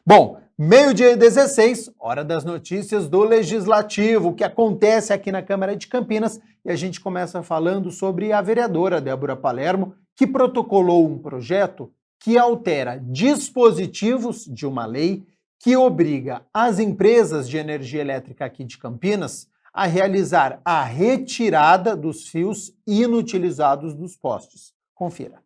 Bom, meio-dia e 16, hora das notícias do Legislativo, o que acontece aqui na Câmara de Campinas, e a gente começa falando sobre a vereadora Débora Palermo, que protocolou um projeto que altera dispositivos de uma lei que obriga as empresas de energia elétrica aqui de Campinas a realizar a retirada dos fios inutilizados dos postes. Confira.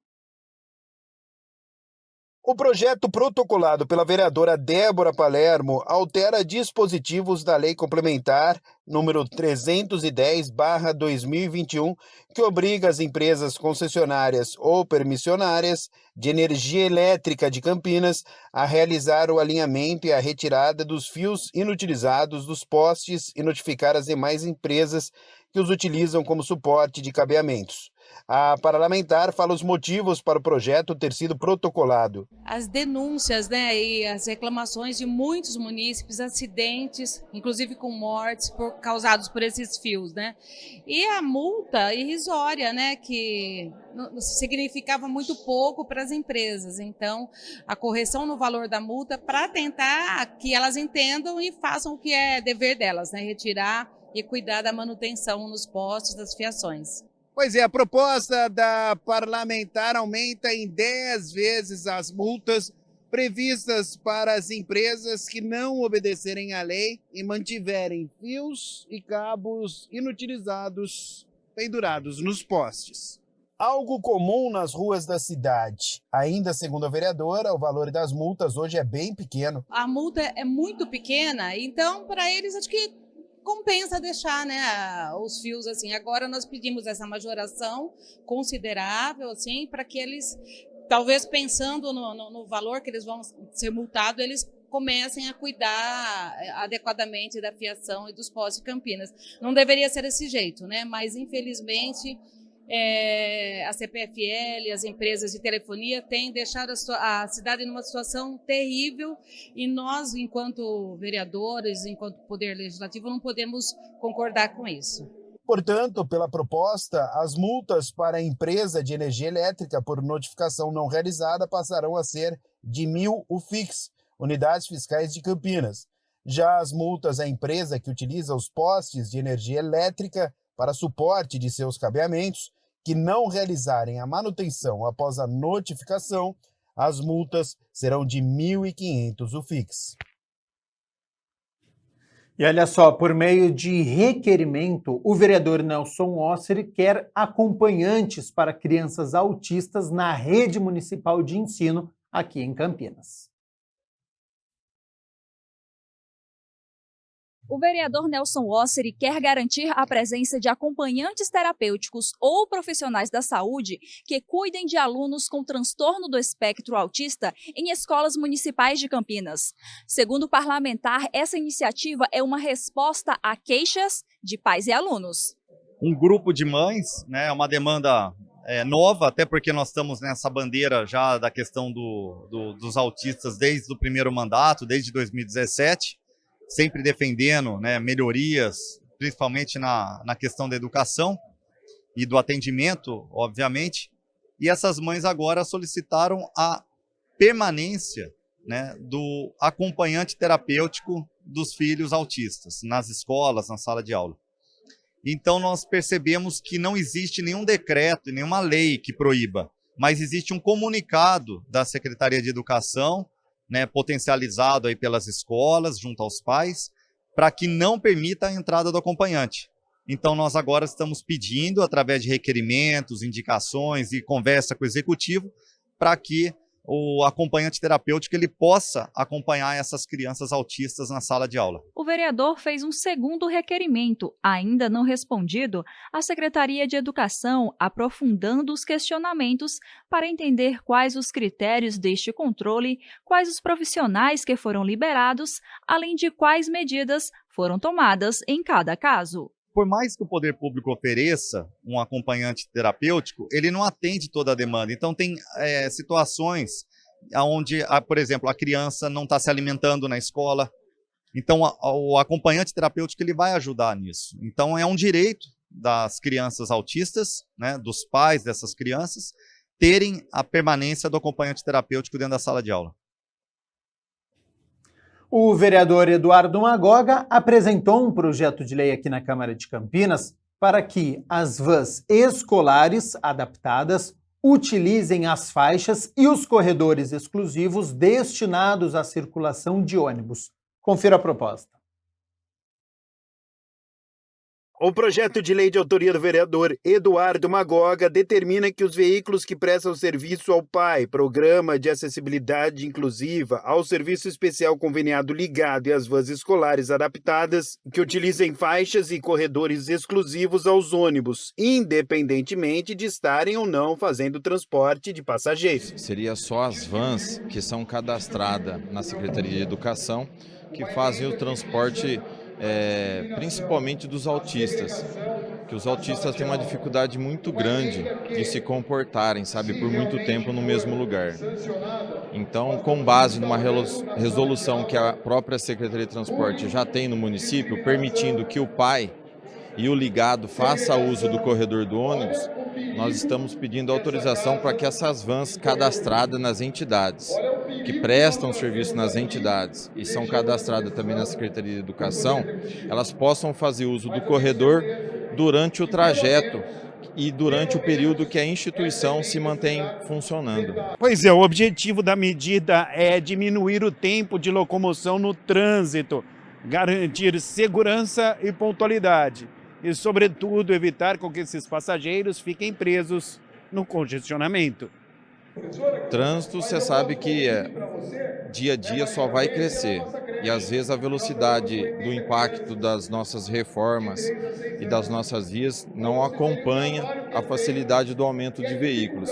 O projeto protocolado pela vereadora Débora Palermo altera dispositivos da Lei Complementar número 310/2021, que obriga as empresas concessionárias ou permissionárias de energia elétrica de Campinas a realizar o alinhamento e a retirada dos fios inutilizados dos postes e notificar as demais empresas que os utilizam como suporte de cabeamentos. A parlamentar fala os motivos para o projeto ter sido protocolado. As denúncias, e as reclamações de muitos munícipes, acidentes, inclusive com mortes causados por esses fios, E a multa irrisória, que significava muito pouco para as empresas. Então, a correção no valor da multa para tentar que elas entendam e façam o que é dever delas, retirar e cuidar da manutenção nos postes, das fiações. Pois é, a proposta da parlamentar aumenta em 10 vezes as multas previstas para as empresas que não obedecerem à lei e mantiverem fios e cabos inutilizados pendurados nos postes. Algo comum nas ruas da cidade. Ainda segundo a vereadora, o valor das multas hoje é bem pequeno. A multa é muito pequena, então para eles acho que compensa deixar os fios assim. Agora nós pedimos essa majoração considerável assim, para que eles, talvez pensando no valor que eles vão ser multados, eles comecem a cuidar adequadamente da fiação e dos postes de Campinas. Não deveria ser desse jeito, mas infelizmente a CPFL, as empresas de telefonia têm deixado a cidade numa situação terrível e nós, enquanto vereadores, enquanto Poder Legislativo, não podemos concordar com isso. Portanto, pela proposta, as multas para a empresa de energia elétrica por notificação não realizada passarão a ser de 1.000 UFIX, Unidades Fiscais de Campinas. Já as multas à empresa que utiliza os postes de energia elétrica para suporte de seus cabeamentos, que não realizarem a manutenção após a notificação, as multas serão de 1.500 UFIX. E olha só, por meio de requerimento, o vereador Nelson Osseri quer acompanhantes para crianças autistas na rede municipal de ensino aqui em Campinas. O vereador Nelson Osseri quer garantir a presença de acompanhantes terapêuticos ou profissionais da saúde que cuidem de alunos com transtorno do espectro autista em escolas municipais de Campinas. Segundo o parlamentar, essa iniciativa é uma resposta a queixas de pais e alunos. Um grupo de mães, é uma demanda nova, até porque nós estamos nessa bandeira já da questão dos autistas desde o primeiro mandato, desde 2017. Sempre defendendo melhorias, principalmente na questão da educação e do atendimento, obviamente. E essas mães agora solicitaram a permanência do acompanhante terapêutico dos filhos autistas, nas escolas, na sala de aula. Então nós percebemos que não existe nenhum decreto, nenhuma lei que proíba, mas existe um comunicado da Secretaria de Educação, potencializado aí pelas escolas, junto aos pais, para que não permita a entrada do acompanhante. Então nós agora estamos pedindo, através de requerimentos, indicações e conversa com o executivo, para que o acompanhante terapêutico ele possa acompanhar essas crianças autistas na sala de aula. O vereador fez um segundo requerimento, ainda não respondido, à Secretaria de Educação, aprofundando os questionamentos para entender quais os critérios deste controle, quais os profissionais que foram liberados, além de quais medidas foram tomadas em cada caso. Por mais que o poder público ofereça um acompanhante terapêutico, ele não atende toda a demanda. Então tem situações onde, por exemplo, a criança não está se alimentando na escola. Então o acompanhante terapêutico ele vai ajudar nisso. Então é um direito das crianças autistas, dos pais dessas crianças, terem a permanência do acompanhante terapêutico dentro da sala de aula. O vereador Eduardo Magoga apresentou um projeto de lei aqui na Câmara de Campinas para que as vans escolares adaptadas utilizem as faixas e os corredores exclusivos destinados à circulação de ônibus. Confira a proposta. O projeto de lei de autoria do vereador Eduardo Magoga determina que os veículos que prestam serviço ao PAI, Programa de Acessibilidade Inclusiva, ao Serviço Especial Conveniado Ligado e às vans escolares adaptadas, que utilizem faixas e corredores exclusivos aos ônibus, independentemente de estarem ou não fazendo transporte de passageiros. Seria só as vans que são cadastradas na Secretaria de Educação que fazem o transporte principalmente dos autistas, que os autistas têm uma dificuldade muito grande de se comportarem, sabe, por muito tempo no mesmo lugar. Então, com base numa resolução que a própria Secretaria de Transporte já tem no município, permitindo que o PAI e o ligado faça uso do corredor do ônibus, nós estamos pedindo autorização para que essas vans cadastradas nas entidades, que prestam serviço nas entidades e são cadastradas também na Secretaria de Educação, elas possam fazer uso do corredor durante o trajeto e durante o período que a instituição se mantém funcionando. Pois é, o objetivo da medida é diminuir o tempo de locomoção no trânsito, garantir segurança e pontualidade e, sobretudo, evitar com que esses passageiros fiquem presos no congestionamento. Trânsito, você sabe que dia a dia só vai crescer e às vezes a velocidade do impacto das nossas reformas e das nossas vias não acompanha a facilidade do aumento de veículos.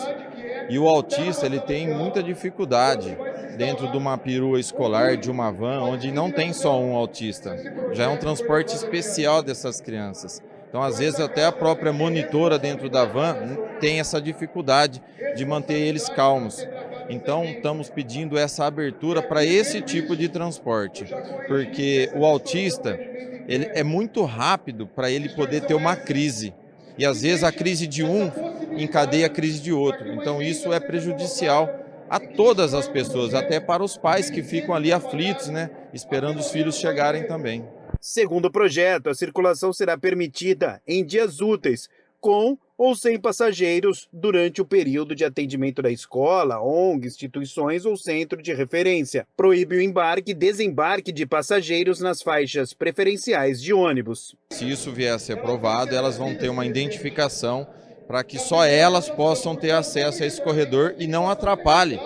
E o autista, ele tem muita dificuldade dentro de uma perua escolar, de uma van, onde não tem só um autista. Já é um transporte especial dessas crianças. Então, às vezes, até a própria monitora dentro da van tem essa dificuldade de manter eles calmos. Então, estamos pedindo essa abertura para esse tipo de transporte, porque o autista ele é muito rápido para ele poder ter uma crise. E, às vezes, a crise de um encadeia a crise de outro. Então, isso é prejudicial a todas as pessoas, até para os pais que ficam ali aflitos, né, esperando os filhos chegarem também. Segundo o projeto, a circulação será permitida em dias úteis, com ou sem passageiros, durante o período de atendimento da escola, ONG, instituições ou centro de referência. Proíbe o embarque e desembarque de passageiros nas faixas preferenciais de ônibus. Se isso vier a ser aprovado, elas vão ter uma identificação para que só elas possam ter acesso a esse corredor e não atrapalhe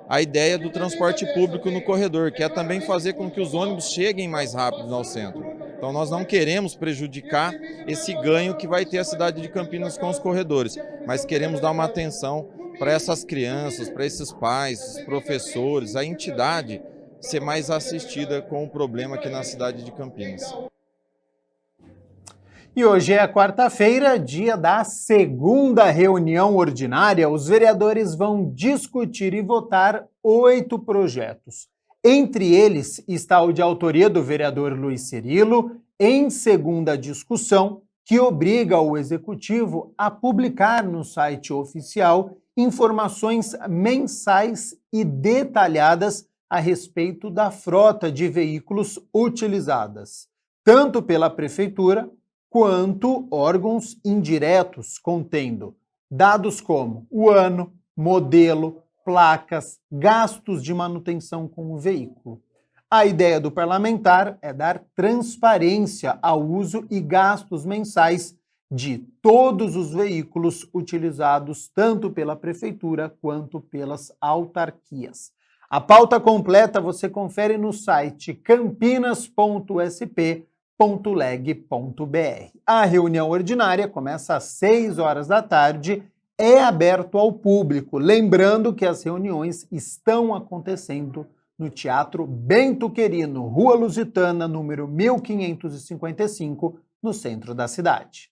a ideia do transporte público no corredor, que é também fazer com que os ônibus cheguem mais rápido ao centro. Então nós não queremos prejudicar esse ganho que vai ter a cidade de Campinas com os corredores, mas queremos dar uma atenção para essas crianças, para esses pais, os professores, a entidade ser mais assistida com o problema aqui na cidade de Campinas. E hoje é quarta-feira, dia da segunda reunião ordinária. Os vereadores vão discutir e votar 8 projetos. Entre eles está o de autoria do vereador Luiz Cirilo, em segunda discussão, que obriga o Executivo a publicar no site oficial informações mensais e detalhadas a respeito da frota de veículos utilizadas, tanto pela Prefeitura quanto órgãos indiretos, contendo dados como o ano, modelo, placas, gastos de manutenção com o veículo. A ideia do parlamentar é dar transparência ao uso e gastos mensais de todos os veículos utilizados tanto pela Prefeitura quanto pelas autarquias. A pauta completa você confere no site campinas.sp.leg.br. A reunião ordinária começa às 6 horas da tarde, é aberto ao público. Lembrando que as reuniões estão acontecendo no Teatro Bento Querino, Rua Lusitana, número 1555, no centro da cidade.